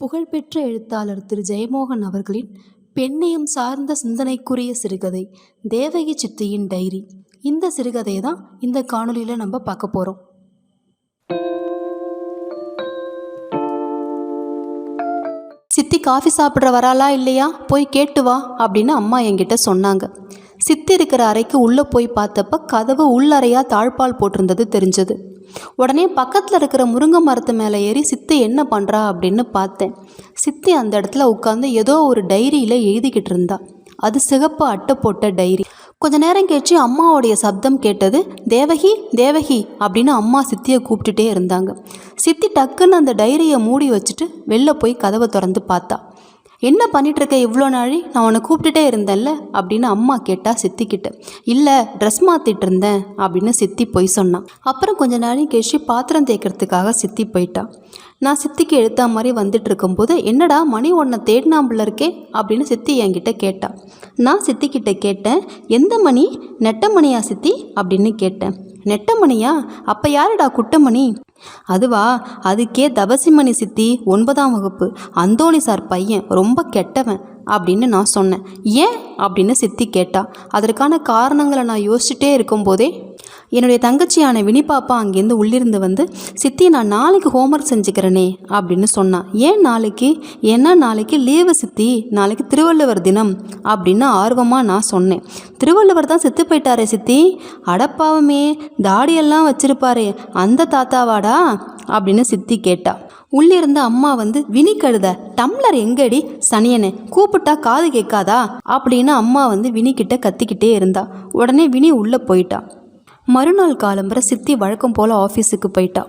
புகழ்பெற்ற எழுத்தாளர் திரு ஜெயமோகன் அவர்களின் பெண்ணியம் சார்ந்த சிந்தனைக்குரிய சிறுகதை தேவகி சித்தியின் டைரி. இந்த சிறுகதையை தான் இந்த காணொலியில் நம்ம பார்க்க போகிறோம். சித்தி காஃபி சாப்பிட்ற வராளா இல்லையா, போய் கேட்டு வா அப்படின்னு அம்மா என்கிட்ட சொன்னாங்க. சித்தி இருக்கிற அறைக்கு உள்ளே போய் பார்த்தப்ப கதவு உள்ளறையாக தாழ்பால் போட்டிருந்தது தெரிஞ்சது. உடனே பக்கத்தில் இருக்கிற முருங்கை மரத்து மேலே ஏறி சித்தி என்ன பண்ணுறா அப்படின்னு பார்த்தேன். சித்தி அந்த இடத்துல உட்காந்து ஏதோ ஒரு டைரியில் எழுதிக்கிட்டு இருந்தா. அது சிகப்பு அட்டை போட்ட டைரி. கொஞ்ச நேரம் கழிச்சு அம்மாவோடைய சப்தம் கேட்டது. தேவகி தேவகி அப்படின்னு அம்மா சித்தியை கூப்பிட்டுட்டே இருந்தாங்க. சித்தி டக்குன்னு அந்த டைரியை மூடி வச்சுட்டு வெளில போய் கதவை திறந்து பார்த்தா. என்ன பண்ணிகிட்ருக்க இவ்வளோ நாழி, நான் உன்னை கூப்பிட்டுட்டே இருந்தேன்ல அப்படின்னு அம்மா கேட்டா சித்திக்கிட்ட. இல்லை, ட்ரெஸ் மாற்றிட்டு இருந்தேன் அப்படின்னு சித்தி போய் சொன்னான். அப்புறம் கொஞ்ச நாளைக்கு கழிச்சு பாத்திரம் தேய்க்கிறதுக்காக சித்தி போயிட்டா. நான் சித்திக்கு எழுத்தா மாதிரி வந்துட்டு இருக்கும்போது, என்னடா மணி உன்னை தேடினாம்புல இருக்கே அப்படின்னு சித்தி என்கிட்ட கேட்டா. நான் சித்திக்கிட்ட கேட்டேன், எந்த மணி, நெட்ட மணியா சித்தி அப்படின்னு கேட்டேன். நெட்ட மணியா? அப்போ யாருடா குட்டமணி? அதுவா, அதுக்கே தபசிமணி சித்தி, 9ஆம் வகுப்பு, அந்தோணி சார் பையன், ரொம்ப கெட்டவன் அப்படின்னு நான் சொன்னேன். ஏன் அப்படின்னு சித்தி கேட்டா. அதற்கான காரணங்களை நான் யோசிச்சுட்டே இருக்கும்போதே என்னுடைய தங்கச்சியான வினிபாப்பா அங்கேருந்து உள்ளிருந்து வந்து, சித்தி நான் நாளைக்கு ஹோம்ஒர்க் செஞ்சுக்கிறேனே அப்படின்னு சொன்னான். ஏன் நாளைக்கு? ஏன்னா நாளைக்கு லீவு சித்தி, நாளைக்கு திருவள்ளுவர் தினம் அப்படின்னு ஆர்வமாக நான் சொன்னேன். திருவள்ளுவர் தான் செத்து போயிட்டாரே சித்தி. அடப்பாவமே, தாடியெல்லாம் வச்சிருப்பாரே அந்த தாத்தாவாடா அப்படின்னு சித்தி கேட்டா. உள்ளிருந்த அம்மா வந்து, வினி கழுத, டம்ளர் எங்கடி சனியனே, கூப்பிட்டா காது கேட்காதா அப்படின்னு அம்மா வந்து வினிக்கிட்ட கத்திக்கிட்டே இருந்தா. உடனே வினி உள்ளே போயிட்டா. மறுநாள் காலம்பரை சித்தி வழக்கம் போல் ஆஃபீஸுக்கு போயிட்டா.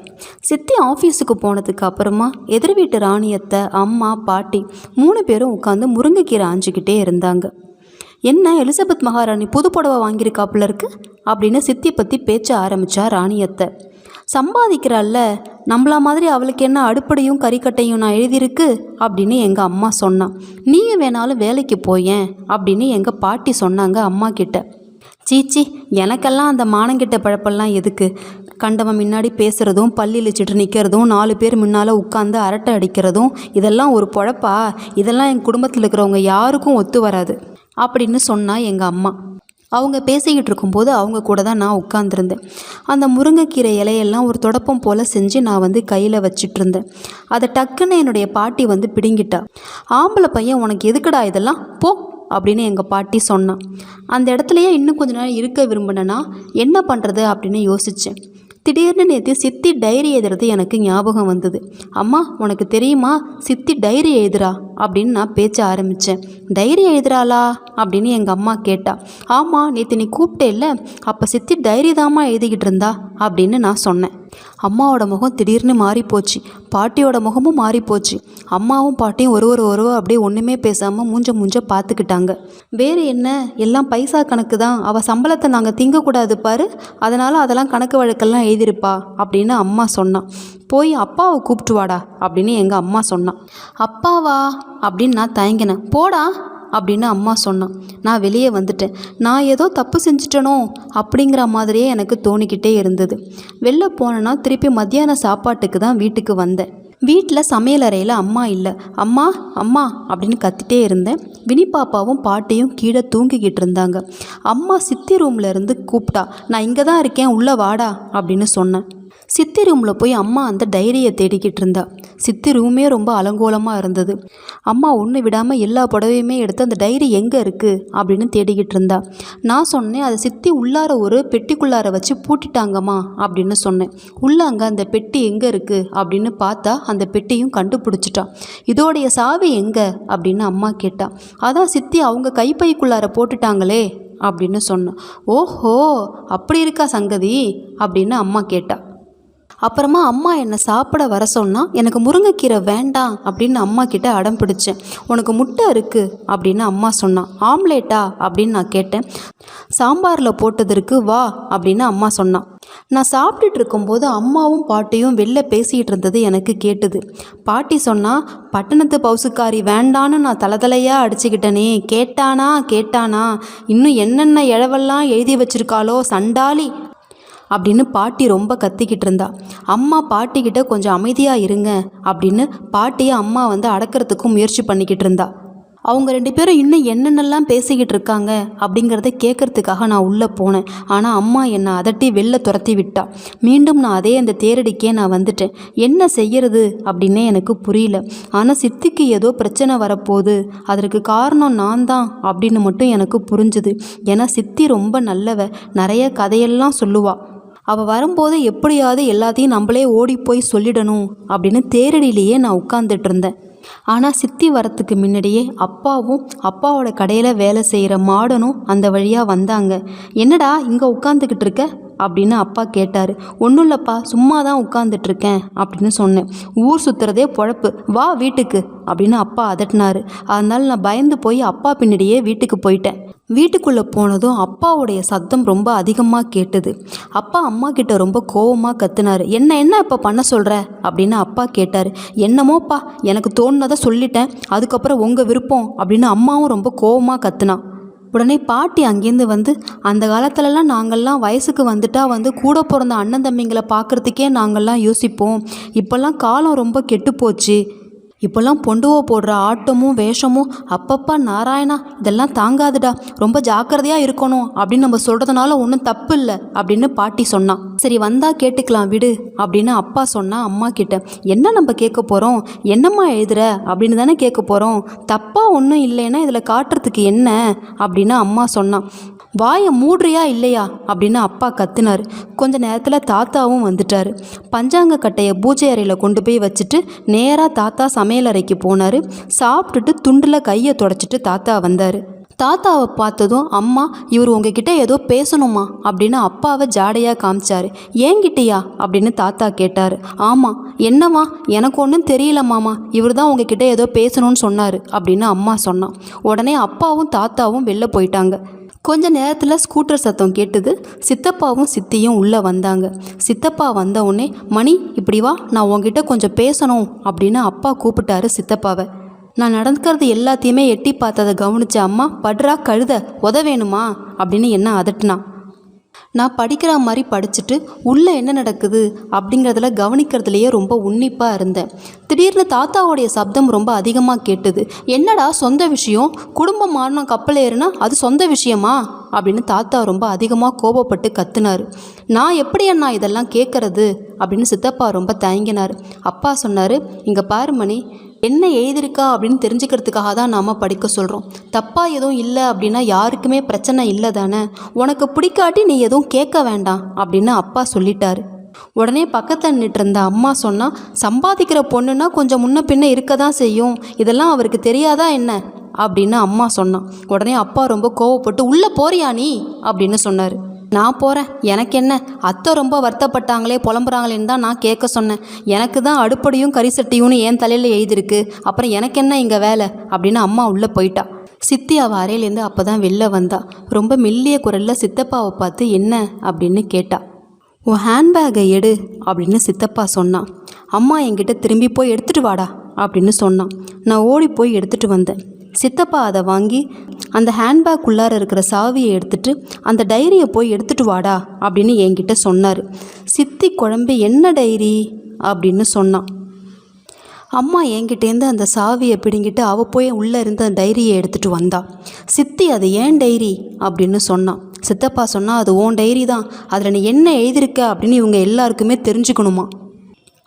சித்தி ஆஃபீஸுக்கு போனதுக்கு அப்புறமா எதிர் வீட்டு ராணியத்தை, அம்மா, பாட்டி 3 பேரும் உட்காந்து முருங்கைக்கீரை ஆஞ்சிக்கிட்டே இருந்தாங்க. என்ன எலிசபெத் மகாராணி புது புடவை வாங்கியிருக்காப்புல இருக்கு அப்படின்னு சித்தி பற்றி பேச்ச ஆரம்பித்தா ராணியத்தை. சம்பாதிக்கிறாள்ல, நம்மளா மாதிரி அவளுக்கு என்ன அடுப்படையும் கறிக்கட்டையும் நான் எழுதியிருக்கு அப்படின்னு எங்கள் அம்மா சொன்னான். நீங்கள் வேணாலும் வேலைக்கு போயேன் அப்படின்னு எங்கள் பாட்டி சொன்னாங்க அம்மா கிட்ட. சீச்சி, எனக்கெல்லாம் அந்த மானங்கிட்ட பழப்பெல்லாம் எதுக்கு? கண்டவன் முன்னாடி பேசுகிறதும், பல்லி இழிச்சிட்டு நிற்கிறதும், 4 பேர் முன்னால் உட்காந்து அரட்டை அடிக்கிறதும், இதெல்லாம் ஒரு பொழப்பா? இதெல்லாம் என் குடும்பத்தில் இருக்கிறவங்க யாருக்கும் ஒத்து வராது அப்படின்னு சொன்னா எங்கள் அம்மா. அவங்க பேசிக்கிட்டு இருக்கும்போது அவங்க கூட தான் நான் உட்காந்துருந்தேன். அந்த முருங்கைக்கீரை இலையெல்லாம் ஒரு தொடப்பம் போல் செஞ்சு நான் வந்து கையில் வச்சிட்டு இருந்தேன். அதை டக்குன்னு என்னுடைய பாட்டி வந்து பிடுங்கிட்டா. ஆம்பளை பையன், உனக்கு எதுக்குடா இதெல்லாம், போ அப்படின்னு எங்கள் பாட்டி சொன்னான். அந்த இடத்துலையே இன்னும் கொஞ்ச நேரம் இருக்க விரும்பினேன்னா என்ன பண்ணுறது அப்படின்னு யோசித்தேன். திடீர்னு நேற்று சித்தி டைரி எழுதுறது எனக்கு ஞாபகம் வந்தது. அம்மா, உனக்கு தெரியுமா, சித்தி டைரி எழுதுறா அப்படின்னு நான் பேச்ச ஆரம்பித்தேன். டைரி எழுதுறாளா அப்படின்னு எங்கள் அம்மா கேட்டா. ஆமாம், நேற்று நீ கூப்பிட்டே இல்லை, அப்போ சித்தி டைரி தாம்மா எழுதிக்கிட்டு இருந்தா அப்படின்னு நான் சொன்னேன். அம்மாவோட முகம் திடீர்னு மாறிப்போச்சு. பாட்டியோட முகமும் மாறிப்போச்சு. அம்மாவும் பாட்டியும் ஒருவர் அப்படியே ஒன்றுமே பேசாமல் மூஞ்ச பார்த்துக்கிட்டாங்க. வேறு என்ன, எல்லாம் பைசா கணக்கு தான், அவள் சம்பளத்தை நாங்கள் திங்கக்கூடாது பாரு, அதனால் அதெல்லாம் கணக்கு வழக்கெல்லாம் எழுதிருப்பா அப்படின்னு அம்மா சொன்னான். போய் அப்பாவை கூப்பிட்டு வாடா அப்படின்னு எங்கள் அம்மா சொன்னான். அப்பாவா அப்படின்னு நான் தயங்கினேன். போடா அப்படின்னு அம்மா சொன்னான். நான் வெளியே வந்துட்டேன். நான் ஏதோ தப்பு செஞ்சிட்டனோ அப்படிங்கிற மாதிரியே எனக்கு தோணிக்கிட்டே இருந்தது. வெளில போனேன்னா திருப்பி மத்தியான சாப்பாட்டுக்கு தான் வீட்டுக்கு வந்தேன். வீட்டில் சமையலறையில் அம்மா இல்லை. அம்மா அம்மா அப்படின்னு கத்திட்டே இருந்தேன். வினிபாப்பாவும் பாட்டியும் கீழே தூங்கிக்கிட்டு இருந்தாங்க. அம்மா சித்தி ரூமில் இருந்து கூப்பிட்டா. நான் இங்கே தான் இருக்கேன், உள்ளே வாடா அப்படின்னு சொன்னேன். சித்தி ரூமில் போய் அம்மா அந்த டைரியை தேடிக்கிட்டு இருந்தா. சித்தி ரூமே ரொம்ப அலங்கோலமாக இருந்தது. அம்மா ஒன்று விடாமல் எல்லா புடவையுமே எடுத்து அந்த டைரி எங்கே இருக்குது அப்படின்னு தேடிக்கிட்டு இருந்தா. நான் சொன்னேன், அதை சித்தி உள்ளார ஒரு பெட்டிக்குள்ளார வச்சு பூட்டிட்டாங்கம்மா அப்படின்னு சொன்னேன். உள்ளாங்க அந்த பெட்டி எங்கே இருக்குது அப்படின்னு பார்த்தா அந்த பெட்டியும் கண்டுபிடிச்சிட்டா. இதோடைய சாவி எங்கே அப்படின்னு அம்மா கேட்டா. அதான் சித்தி அவங்க கைப்பைக்குள்ளார போட்டுட்டாங்களே அப்படின்னு சொன்னேன். ஓஹோ, அப்படி இருக்கா சங்கதி அப்படின்னு அம்மா கேட்டா. அப்புறமா அம்மா என்னை சாப்பிட வர சொன்னால் எனக்கு முருங்கைக்கீரை வேண்டாம் அப்படின்னு அம்மா கிட்ட அடம் பிடிச்சேன். உனக்கு முட்டை இருக்குது அப்படின்னு அம்மா சொன்னான். ஆம்லேட்டா அப்படின்னு நான் கேட்டேன். சாம்பாரில் போட்டதற்கு வா அப்படின்னு அம்மா சொன்னான். நான் சாப்பிட்டுட்டு இருக்கும்போது அம்மாவும் பாட்டியும் வெளில பேசிகிட்டு இருந்தது எனக்கு கேட்டுது. பாட்டி சொன்னால், பட்டணத்து பவுசுக்காரி வேண்டான்னு நான் தலையாக அடிச்சுக்கிட்டனே, கேட்டானா இன்னும் என்னென்ன இழவெல்லாம் எழுதி வச்சிருக்காளோ சண்டாளி அப்படின்னு பாட்டி ரொம்ப கத்திக்கிட்டு இருந்தா. அம்மா பாட்டிக்கிட்ட கொஞ்சம் அமைதியாக இருங்க அப்படின்னு பாட்டியை அம்மா வந்து அடக்கிறதுக்கும் முயற்சி பண்ணிக்கிட்டு இருந்தா. அவங்க 2 பேரும் இன்னும் என்னென்னலாம் பேசிக்கிட்டு இருக்காங்க அப்படிங்கிறத கேட்கறதுக்காக நான் உள்ளே போனேன். ஆனால் அம்மா என்னை அதட்டி வெளில துரத்தி விட்டா. மீண்டும் நான் அந்த தேரடிக்கே நான் வந்துட்டேன். என்ன செய்யறது அப்படின்னே எனக்கு புரியல. ஆனால் சித்திக்கு ஏதோ பிரச்சனை வரப்போகுது, அதற்கு காரணம் நான் தான் அப்படின்னு மட்டும் எனக்கு புரிஞ்சுது. ஏன்னா சித்தி ரொம்ப நல்லவ, நிறைய கதையெல்லாம் சொல்லுவா. அவள் வரும்போது எப்படியாவது எல்லாத்தையும் நம்மளே ஓடி போய் சொல்லிடணும் அப்படின்னு தேரடியிலேயே நான் உட்கார்ந்துட்டு இருந்தேன். ஆனால் சித்தி வரத்துக்கு முன்னாடியே அப்பாவும் அப்பாவோட கடையில் வேலை செய்கிற மாடனும் அந்த வழியாக வந்தாங்க. என்னடா இங்கே உட்காந்துக்கிட்டு இருக்க அப்படின்னு அப்பா கேட்டார். ஒன்றும் இல்லைப்பா, சும்மா தான் உட்காந்துட்ருக்கேன் அப்படின்னு சொன்னேன். ஊர் சுற்றுறதே பொழப்பு, வா வீட்டுக்கு அப்படின்னு அப்பா அதட்டினார். அதனால் நான் பயந்து போய் அப்பா பின்னாடியே வீட்டுக்கு போயிட்டேன். வீட்டுக்குள்ளே போனதும் அப்பாவுடைய சத்தம் ரொம்ப அதிகமாக கேட்டது. அப்பா அம்மா கிட்ட ரொம்ப கோவமாக கத்துனார். என்ன இப்போ பண்ண சொல்கிற அப்படின்னு அப்பா கேட்டார். என்னமோப்பா, எனக்கு தோணுனதை சொல்லிட்டேன், அதுக்கப்புறம் உங்கள் விருப்பம் அப்படின்னு அம்மாவும் ரொம்ப கோவமாக கத்துனா. உடனே பாட்டி அங்கேருந்து வந்து, அந்த காலத்துலலாம் நாங்கள்லாம் வயசுக்கு வந்துட்டா வந்து கூட பிறந்த அண்ணன் தம்பிங்களை பார்க்குறதுக்கே நாங்கள்லாம் யோசிப்போம். இப்போல்லாம் காலம் ரொம்ப கெட்டுப்போச்சு. இப்போல்லாம் பொண்டுவோ போடுற ஆட்டமும் வேஷமும் அப்பப்பா நாராயணா இதெல்லாம் தாங்காதுடா, ரொம்ப ஜாக்கிரதையாக இருக்கணும் அப்படின்னு நம்ம சொல்கிறதுனால ஒன்றும் தப்பு இல்லை அப்படின்னு பாட்டி சொன்னான். சரி வந்தா கேட்டுக்கலாம் விடு அப்படின்னு அப்பா சொன்னா அம்மா கிட்ட. என்ன நம்ம கேட்க போகிறோம், என்னம்மா எழுதுற அப்படின்னு தானே கேட்க போகிறோம், தப்பாக ஒன்றும் இல்லைன்னா இதில் காட்டுறதுக்கு என்ன அப்படின்னு அம்மா சொன்னான். வாயை மூடுறியா இல்லையா அப்படின்னு அப்பா கத்துனார். கொஞ்ச நேரத்தில் தாத்தாவும் வந்துட்டார். பஞ்சாங்க கட்டையை பூஜை அறையில் கொண்டு போய் வச்சுட்டு நேராக தாத்தா சமையல் அறைக்கு போனார். சாப்பிட்டுட்டு துண்டில் கையை தொடச்சிட்டு தாத்தா வந்தார். தாத்தாவை பார்த்ததும் அம்மா, இவர் உங்ககிட்ட ஏதோ பேசணுமா அப்படின்னு அப்பாவை ஜாடையாக காமிச்சார். ஏங்கிட்டியா அப்படின்னு தாத்தா கேட்டார். ஆமாம், என்னம்மா, எனக்கு ஒன்றும் தெரியல மாமா, இவர் தான் உங்ககிட்ட ஏதோ பேசணும்னு சொன்னார் அப்படின்னு அம்மா சொன்னான். உடனே அப்பாவும் தாத்தாவும் வெளில போயிட்டாங்க. கொஞ்ச நேரத்தில் ஸ்கூட்டர் சத்தம் கேட்டது. சித்தப்பாவும் சித்தியும் உள்ளே வந்தாங்க. சித்தப்பா வந்த உடனே, மணி இப்படி வா, நான் உங்ககிட்ட கொஞ்சம் பேசணும் அப்படின்னு அப்பா கூப்பிட்டாரு சித்தப்பாவை. நான் நடந்துக்கிறது எல்லாத்தையுமே எட்டி பார்த்ததை கவனிச்ச அம்மா, படுறா கழுத, உதவேணுமா அப்படின்னு என்ன அதட்டினா. நான் படிக்கிற மாதிரி படிச்சுட்டு உள்ளே என்ன நடக்குது அப்படிங்கிறதுல கவனிக்கிறதுலையே ரொம்ப உன்னிப்பாக இருந்தேன். திடீர்னு தாத்தாவுடைய சப்தம் ரொம்ப அதிகமாக கேட்டது. என்னடா சொந்த விஷயம், குடும்பம் மாறினம் கப்பல் ஏறுனா அது சொந்த விஷயமா அப்படின்னு தாத்தா ரொம்ப அதிகமாக கோபப்பட்டு கத்துனார். நான் எப்படி அண்ணா இதெல்லாம் கேட்குறது அப்படின்னு சித்தப்பா ரொம்ப தயங்கினார். அப்பா சொன்னார், இங்கே பாரு மணி, என்ன எழுதியிருக்கா அப்படின்னு தெரிஞ்சுக்கிறதுக்காக தான் நாம் படிக்க சொல்கிறோம். தப்பாக எதுவும் இல்லை அப்படின்னா யாருக்குமே பிரச்சனை இல்லை தானே, உனக்கு பிடிக்காட்டி நீ எதுவும் கேட்க வேண்டாம் அப்படின்னு அப்பா சொல்லிட்டாரு. உடனே பக்கத்தில் நின்றுட்டு இருந்த அம்மா சொன்னால், சம்பாதிக்கிற பொண்ணுன்னா கொஞ்சம் முன்ன பின்ன இருக்க தான் செய்யும், இதெல்லாம் அவருக்கு தெரியாதா என்ன அப்படின்னு அம்மா சொன்னான். உடனே அப்பா ரொம்ப கோவப்பட்டு, உள்ளே போறியா நீ அப்படின்னு சொன்னார். நான் போகிறேன், எனக்கு என்ன, அத்தை ரொம்ப வருத்தப்பட்டாங்களே புலம்புறாங்களேன்னு தான் நான் கேட்க சொன்னேன். எனக்கு தான் அடுப்படியும் கரிசட்டியும்னு என் தலையில் எழுதிருக்கு, அப்புறம் எனக்கு என்ன இங்கே வேலை அப்படின்னு அம்மா உள்ளே போயிட்டா. சித்தி அவள் அறையிலேருந்து அப்போ தான் வெளில வந்தா. ரொம்ப மெல்லிய குரலில் சித்தப்பாவை பார்த்து என்ன அப்படின்னு கேட்டா. உன் ஹேண்ட்பேக்கை எடு அப்படின்னு சித்தப்பா சொன்னான். அம்மா என்கிட்ட திரும்பி போய் எடுத்துகிட்டு வாடா அப்படின்னு சொன்னான். நான் ஓடி போய் எடுத்துகிட்டு வந்தேன். சித்தப்பா அதை வாங்கி அந்த ஹேண்ட்பேக் உள்ளார இருக்கிற சாவியை எடுத்துட்டு, அந்த டைரியை போய் எடுத்துகிட்டு வாடா அப்படின்னு என்கிட்ட சொன்னார். சித்தி குழம்பு, என்ன டைரி அப்படின்னு சொன்னான். அம்மா என்கிட்டேருந்து அந்த சாவியை பிடுங்கிட்டு அவள் போய் உள்ளே இருந்து அந்த டைரியை எடுத்துகிட்டு வந்தா. சித்தி, அது ஏன் டைரி அப்படின்னு சொன்னான். சித்தப்பா சொன்னால், அது ஓன் டைரி தான், அதில் நீ என்ன எழுதியிருக்க அப்படின்னு இவங்க எல்லாருக்குமே தெரிஞ்சுக்கணுமா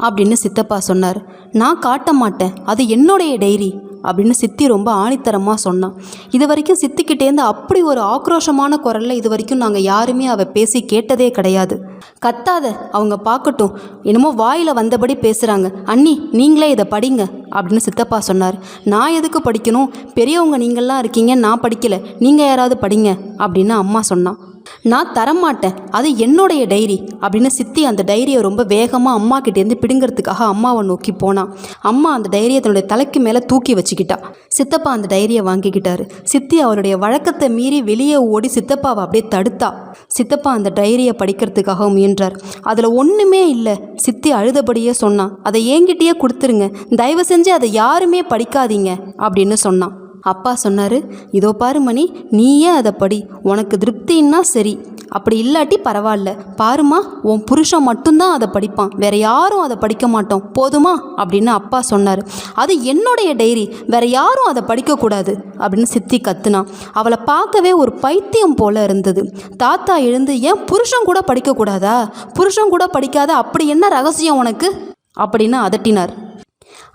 அப்படின்னு சித்தப்பா சொன்னார். நான் காட்ட மாட்டேன், அது என்னுடைய டைரி அப்படின்னு சித்தி ரொம்ப ஆணித்தரமாக சொன்னான். இது வரைக்கும் சித்திக்கிட்டேருந்து அப்படி ஒரு ஆக்ரோஷமான குரலில் இது வரைக்கும் நாங்கள் யாருமே அவள் பேசி கேட்டதே கிடையாது. கத்தாத, அவங்க பார்க்கட்டும், என்னமோ வாயில் வந்தபடி பேசுகிறாங்க, அண்ணி நீங்களே இதை படிங்க அப்படின்னு சித்தப்பா சொன்னார். நான் எதுக்கு படிக்கணும், பெரியவங்க நீங்கள்லாம் இருக்கீங்க, நான் படிக்கலை, நீங்கள் யாராவது படிங்க அப்படின்னு அம்மா சொன்னான். நான் தரமாட்டேன், அது என்னுடைய டைரி அப்படின்னு சித்தி அந்த டைரியை ரொம்ப வேகமாக அம்மா கிட்டேருந்து பிடுங்கிறதுக்காக அம்மாவை நோக்கி போனான். அம்மா அந்த டைரியை தன்னுடைய தலைக்கு மேலே தூக்கி வச்சுக்கிட்டா. சித்தப்பா அந்த டைரியை வாங்கிக்கிட்டாரு. சித்தி அவருடைய வழக்கத்தை மீறி வெளியே ஓடி சித்தப்பாவை அப்படியே தடுத்தா. சித்தப்பா அந்த டைரியை படிக்கிறதுக்காக முயன்றார். அதில் ஒன்றுமே இல்லை. சித்தி அழுதபடியே சொன்னான், அதை என்கிட்டயே கொடுத்துருங்க, தயவு செஞ்சு அதை யாருமே படிக்காதீங்க அப்படின்னு சொன்னான். அப்பா சொன்னார், இதோ பாரு மணி, நீயே அதை படி, உனக்கு திருப்தின்னா சரி அப்படி இல்லாட்டி பரவாயில்ல, பாருமா உன் புருஷன் மட்டும்தான் அதை படிப்பான், வேற யாரும் அதை படிக்க மாட்டோம், போதுமா அப்படின்னு அப்பா சொன்னார். அது என்னுடைய டைரி, வேற யாரும் அதை படிக்கக்கூடாது அப்படின்னு சித்தி கத்துனா. அவளை பார்க்கவே ஒரு பைத்தியம் போல இருந்தது. தாத்தா எழுந்து, ஏன் புருஷன் கூட படிக்கக்கூடாதா, புருஷன் கூட படிக்காத, அப்படி என்ன ரகசியம் உனக்கு அப்படின்னு அதட்டினார்.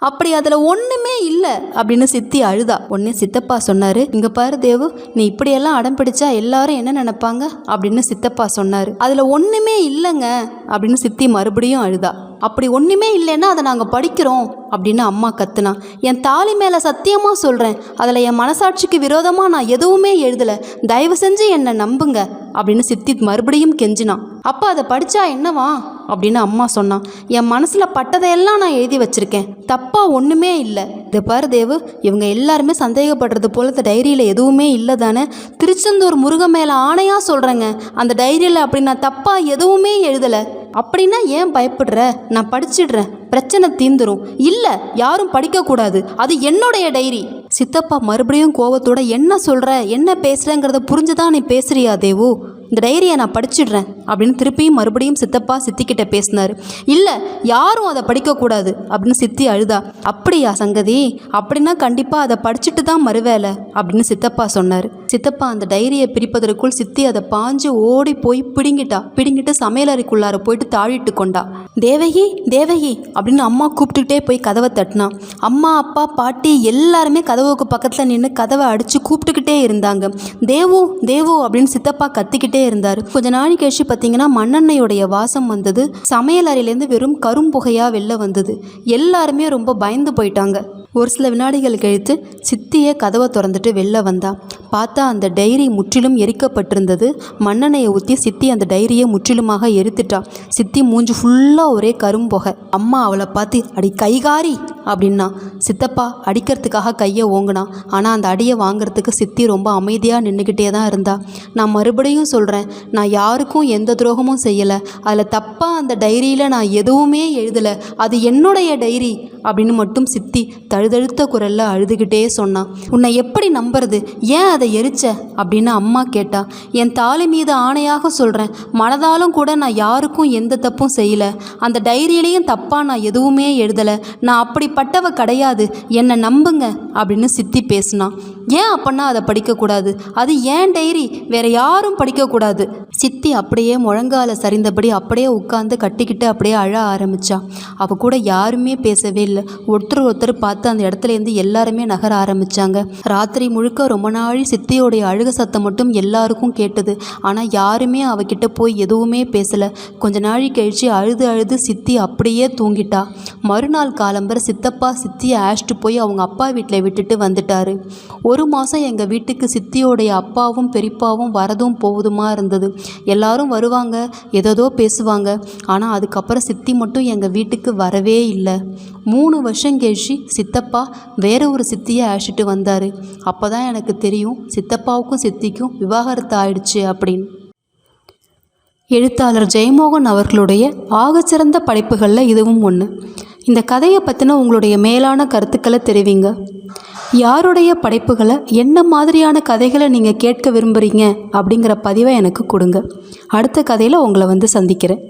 அப்படி அதில் ஒன்றுமே இல்லை அப்படின்னு சித்தி அழுதா. உடனே சித்தப்பா சொன்னார், இங்கே பாரு தேவு, நீ இப்படியெல்லாம் அடம் பிடிச்சா எல்லாரும் என்ன நினைப்பாங்க அப்படின்னு சித்தப்பா சொன்னார். அதில் ஒன்றுமே இல்லைங்க அப்படின்னு சித்தி மறுபடியும் அழுதா. அப்படி ஒன்றுமே இல்லைன்னா அதை நாங்கள் படிக்கிறோம் அப்படின்னு அம்மா கத்துனா. என் தாலி மேலே சத்தியமாக சொல்கிறேன், அதில் என் மனசாட்சிக்கு விரோதமாக நான் எதுவுமே எழுதலை, தயவு செஞ்சு என்னை நம்புங்க அப்படின்னு சித்தி மறுபடியும் கெஞ்சினான். அப்போ அதை படித்தா என்னவா அப்படின்னு அம்மா சொன்னான். என் மனசில் பட்டதையெல்லாம் நான் எழுதி வச்சுருக்கேன், தப்பாக ஒன்றுமே இல்லை. இதை பாரு தேவு, இவங்க எல்லாருமே சந்தேகப்படுறது போல இந்த டைரியில் எதுவுமே இல்லை தானே, திருச்செந்தூர் முருகன் மேலே ஆணையாக சொல்கிறேங்க, அந்த டைரியில் அப்படி நான் தப்பாக எதுவுமே எழுதலை. அப்படின்னா ஏன் பயப்படுற, நான் படிச்சிடுறேன், பிரச்சனை தீந்துரும். இல்லை, யாரும் படிக்கக்கூடாது, அது என்னுடைய டைரி. சித்தப்பா மறுபடியும் கோவத்தோட, என்ன சொல்கிற, என்ன பேசுகிறேங்கிறத புரிஞ்சுதான் நீ பேசுறியா தேவு, இந்த டைரியை நான் படிச்சிடுறேன் அப்படின்னு திருப்பியும் மறுபடியும் சித்தப்பா சித்திக்கிட்ட பேசினார். இல்லை, யாரும் அதை படிக்கக்கூடாது அப்படின்னு சித்தி அழுதா. அப்படியா சங்கதி, அப்படின்னா கண்டிப்பாக அதை படிச்சுட்டு தான் மறுவேலை அப்படின்னு சித்தப்பா சொன்னார். சித்தப்பா அந்த டைரியை பிரிப்பதற்குள் சித்தி அதை பாஞ்சு ஓடி போய் பிடுங்கிட்டு சமையலறைக்குள்ளார போயிட்டு தாழிட்டு கொண்டா. தேவகி தேவகி அப்படின்னு அம்மா கூப்பிட்டுக்கிட்டே போய் கதவை தட்டினா. அம்மா அப்பா பாட்டி எல்லாருமே கதவுக்கு பக்கத்தில் நின்று கதவை அடித்து கூப்பிட்டுக்கிட்டே இருந்தாங்க. தேவு தேவு அப்படின்னு சித்தப்பா கத்திக்கிட்டே இருந்தார். கொஞ்ச நாள் கழிச்சு பார்த்தீங்கன்னா மண்ணெண்ணெயோடைய வாசம் வந்தது. சமையல் அறையிலேருந்து வெறும் கரும்புகையாக வெளில வந்தது. எல்லாருமே ரொம்ப பயந்து போயிட்டாங்க. ஒரு சில வினாடிகள் கழித்து சித்தியே கதவை திறந்துட்டு வெளில வந்தா. பார்த்தா அந்த டைரி முற்றிலும் எரிக்கப்பட்டிருந்தது. மண்ணெண்ணெயை ஊற்றி சித்தி அந்த டைரியை முற்றிலுமாக எரித்துட்டா. சித்தி மூஞ்சி ஃபுல்லாக ஒரே கரும்புகை. அம்மா அவளை பார்த்து, அடி கைகாரி அப்படின்னா. சித்தப்பா அடிக்கிறதுக்காக கையை ஓங்கினா. ஆனால் அந்த அடியை வாங்கிறதுக்கு சித்தி ரொம்ப அமைதியாக நின்றுக்கிட்டே தான் இருந்தா. நான் மறுபடியும் சொல்கிறேன், நான் யாருக்கும் எந்த துரோகமும் செய்யலை, அதில் தப்பாக அந்த டைரியில் நான் எதுவுமே எழுதலை, அது என்னுடைய டைரி அப்படின்னு மட்டும் சித்தி தழுதழுத்த குரலில் அழுதுகிட்டே சொன்னான். உன்னை எப்படி நம்புறது, ஏன் அதை எரிச்ச அப்படின்னு அம்மா கேட்டா. என் தாலி மீது ஆணையாக சொல்கிறேன், மனதாலும் கூட நான் யாருக்கும் எந்த தப்பும் செய்யலை, அந்த டைரியிலையும் தப்பாக நான் எதுவுமே எழுதலை, நான் அப்படிப்பட்டவ கிடையாது, என்னை நம்புங்க அப்படின்னு சித்தி பேசினான். ஏன் அப்பன்னா அதை படிக்கக்கூடாது, அது ஏன் டைரி, வேற யாரும் படிக்கக்கூடாது. சித்தி அப்படியே முழங்கால சரிந்தபடி அப்படியே உட்காந்து கட்டிக்கிட்டு அப்படியே அழ ஆரம்பிச்சா. அவ கூட யாருமே பேசவே இல்லை. ஒருத்தர் பார்த்து அந்த இடத்துலேருந்து எல்லாருமே நகர ஆரம்பித்தாங்க. ராத்திரி முழுக்க ரொம்ப நாள் சித்தியோடைய அழுக சத்தம் மட்டும் எல்லாருக்கும் கேட்டது. ஆனால் யாருமே அவகிட்ட போய் எதுவுமே பேசலை. கொஞ்ச நாள் கழிச்சு அழுது சித்தி அப்படியே தூங்கிட்டா. மறுநாள் காலம்பர சித்தப்பா சித்தியை அழைச்சிட்டு போய் அவங்க அப்பா வீட்டில் விட்டுட்டு வந்துட்டாரு. 1 மாதம் எங்கள் வீட்டுக்கு சித்தியோடைய அப்பாவும் பெரியப்பாவும் வரதும் போவதுமா இருந்தது. எல்லாரும் வருவாங்க, ஏதோ பேசுவாங்க. ஆனால் அதுக்கப்புறம் சித்தி மட்டும் எங்கள் வீட்டுக்கு வரவே இல்லை. 3 வருஷம் கழிச்சு சித்தப்பா வேற ஒரு சித்தியை அழைச்சிட்டு வந்தார். அப்போ தான் எனக்கு தெரியும் சித்தப்பாவுக்கும் சித்திக்கும் விவாகரத்து ஆயிடுச்சு அப்படின்னு. எழுத்தாளர் ஜெயமோகன் அவர்களுடைய ஆகச்சிறந்த படைப்புகளில் இதுவும் ஒன்று. இந்த கதையை பற்றின உங்களுடைய மேலான கருத்துக்களை தெரிவிங்க. யாருடைய படைப்புகளை, என்ன மாதிரியான கதைகளை நீங்கள் கேட்க விரும்புகிறீங்க அப்படிங்கிற பதிவை எனக்கு கொடுங்க. அடுத்த கதையில் உங்களை வந்து சந்திக்கிறேன்.